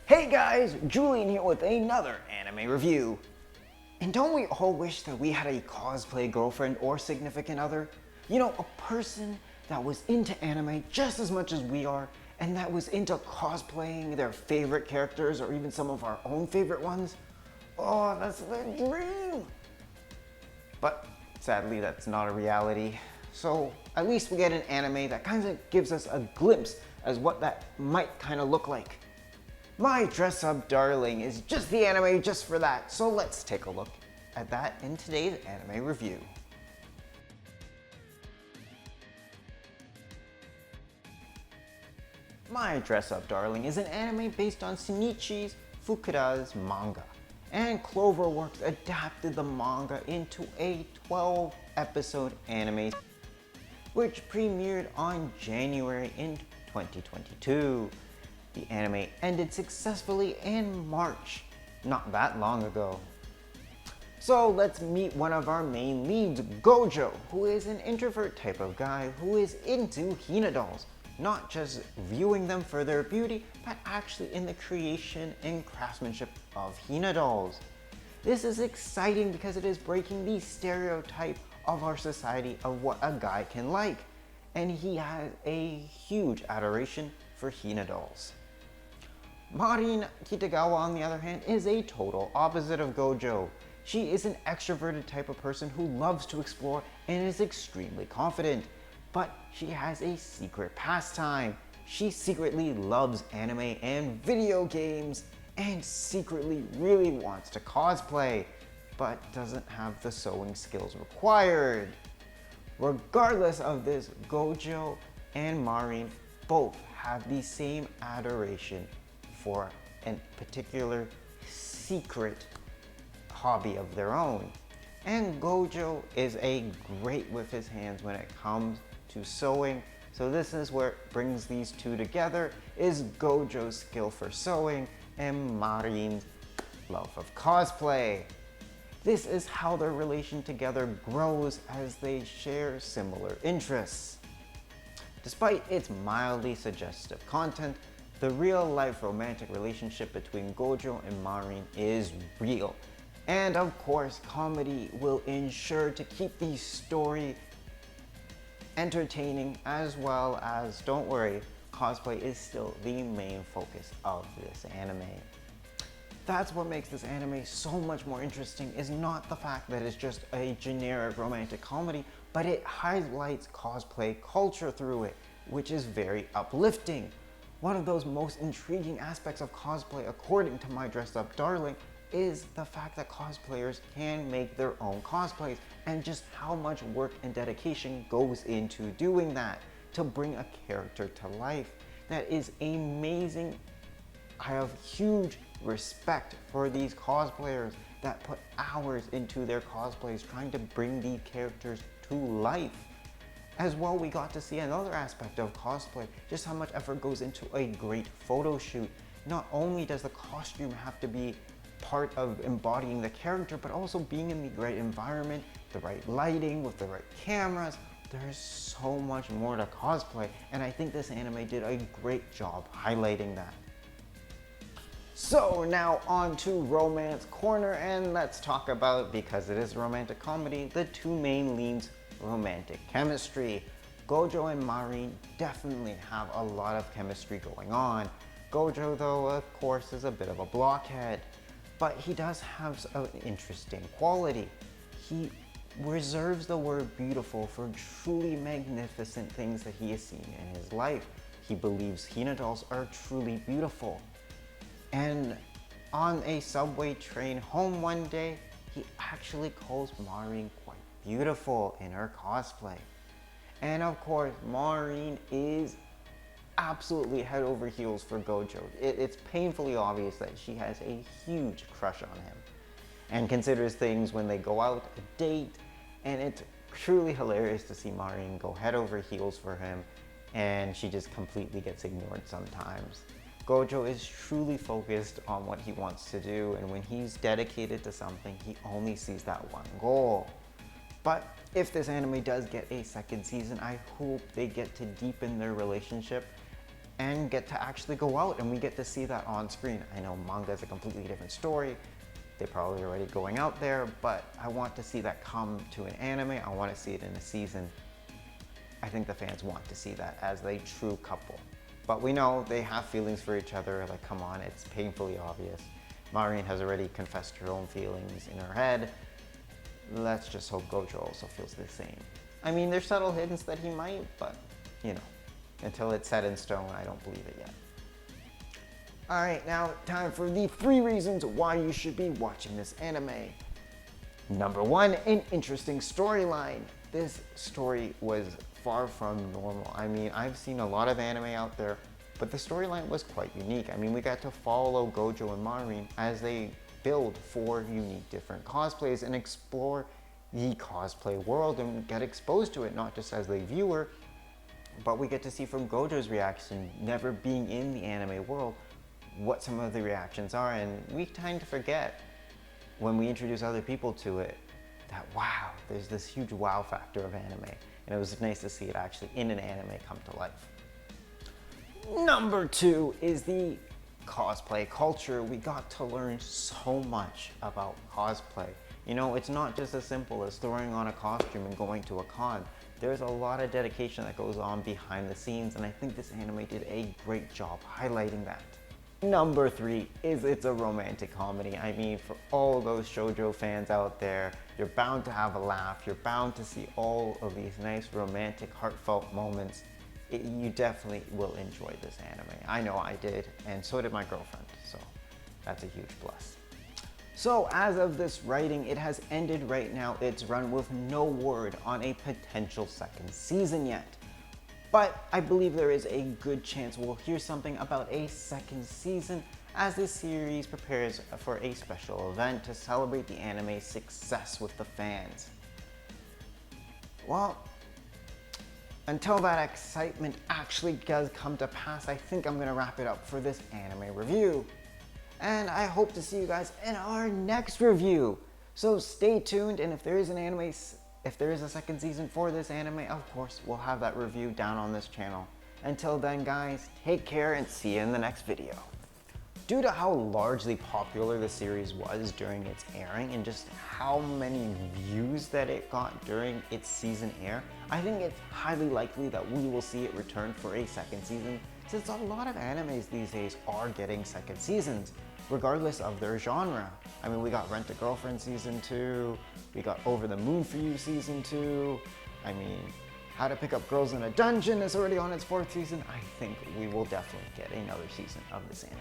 Hey guys, Julian here with another anime review. And don't we all wish that we had a cosplay girlfriend or significant other? You know, a person that was into anime just as much as we are, and that was into cosplaying their favorite characters or even some of our own favorite ones. Oh, that's the dream! But sadly, that's not a reality. So at least we get an anime that kind of gives us a glimpse as what that might kind of look like. My Dress Up Darling is just the anime just for that, so let's take a look at that in today's anime review. My Dress Up Darling is an anime based on Shinichi Fukura's manga, and CloverWorks adapted the manga into a 12-episode anime which premiered on January in 2022. The anime ended successfully in March, not that long ago. So let's meet one of our main leads, Gojou, who is an introvert type of guy who is into hina dolls, not just viewing them for their beauty, but actually in the creation and craftsmanship of hina dolls. This is exciting because it is breaking the stereotype of our society of what a guy can like, and he has a huge adoration for hina dolls. Marin Kitagawa, on the other hand, is a total opposite of Gojou. She is an extroverted type of person who loves to explore and is extremely confident, but she has a secret pastime. She secretly loves anime and video games and secretly really wants to cosplay, but doesn't have the sewing skills required. Regardless of this, Gojou and Marin both have the same adoration for a particular secret hobby of their own. And Gojou is great with his hands when it comes to sewing. So this is where it brings these two together, is Gojou's skill for sewing and Marin's love of cosplay. This is how their relation together grows as they share similar interests. Despite its mildly suggestive content, the real-life romantic relationship between Gojou and Marin is real. And of course, comedy will ensure to keep the story entertaining, as well as, don't worry, cosplay is still the main focus of this anime. That's what makes this anime so much more interesting, is not the fact that it's just a generic romantic comedy, but it highlights cosplay culture through it, which is very uplifting. One of those most intriguing aspects of cosplay, according to My Dress Up Darling, is the fact that cosplayers can make their own cosplays and just how much work and dedication goes into doing that to bring a character to life. That is amazing. I have huge respect for these cosplayers that put hours into their cosplays trying to bring these characters to life. As well, we got to see another aspect of cosplay, just how much effort goes into a great photo shoot. Not only does the costume have to be part of embodying the character, but also being in the right environment, the right lighting, with the right cameras. There's so much more to cosplay, and I think this anime did a great job highlighting that. So now on to Romance Corner, and let's talk about, because it is a romantic comedy, the two main leads' romantic chemistry. Gojou and Marin definitely have a lot of chemistry going on. Gojou, though, of course, is a bit of a blockhead, but he does have an interesting quality. He reserves the word beautiful for truly magnificent things that he has seen in his life. He believes hina dolls are truly beautiful. And on a subway train home one day, he actually calls Marin quite beautiful in her cosplay. And of course, Marin is absolutely head over heels for Gojou. It's painfully obvious that she has a huge crush on him and considers things when they go out a date, and it's truly hilarious to see Marin go head over heels for him, and she just completely gets ignored sometimes. Gojou is truly focused on what he wants to do, and when he's dedicated to something, he only sees that one goal. But if this anime does get a second season, I hope they get to deepen their relationship and get to actually go out, and we get to see that on screen. I know manga is a completely different story. They're probably already going out there, but I want to see that come to an anime. I want to see it in a season. I think the fans want to see that as a true couple. But we know they have feelings for each other, like come on, it's painfully obvious. Marin has already confessed her own feelings in her head. Let's just hope Gojou also feels the same. I mean, there's subtle hints that he might, but you know, until it's set in stone, I don't believe it yet. Alright, now time for the 3 reasons why you should be watching this anime. Number 1, an interesting storyline. This story was far from normal. I mean, I've seen a lot of anime out there, but the storyline was quite unique. I mean, we got to follow Gojou and Marin as they build 4 unique different cosplays and explore the cosplay world and get exposed to it, not just as a viewer, but we get to see from Gojou's reaction, never being in the anime world, what some of the reactions are. And we tend to forget when we introduce other people to it that wow, there's this huge wow factor of anime. And it was nice to see it actually in an anime come to life. Number 2 is the cosplay culture. We got to learn so much about cosplay. You know, it's not just as simple as throwing on a costume and going to a con. There's a lot of dedication that goes on behind the scenes, and I think this anime did a great job highlighting that. Number 3 is it's a romantic comedy. I mean, for all those Shojo fans out there, you're bound to have a laugh. You're bound to see all of these nice romantic, heartfelt moments. You definitely will enjoy this anime. I know I did, and so did my girlfriend, so that's a huge plus. So as of this writing, it has ended right now its run with no word on a potential 2nd season yet. But I believe there is a good chance we'll hear something about a 2nd season as this series prepares for a special event to celebrate the anime's success with the fans. Well, until that excitement actually does come to pass, I think I'm gonna wrap it up for this anime review. And I hope to see you guys in our next review. So stay tuned, and if there is a 2nd season for this anime, of course, we'll have that review down on this channel. Until then, guys, take care and see you in the next video. Due to how largely popular the series was during its airing and just how many views that it got during its season air, I think it's highly likely that we will see it return for a 2nd season, since a lot of animes these days are getting 2nd seasons, regardless of their genre. I mean, we got Rent a Girlfriend Season 2, we got Over the Moon for You Season 2, I mean, How to Pick Up Girls in a Dungeon is already on its 4th season. I think we will definitely get another season of this anime.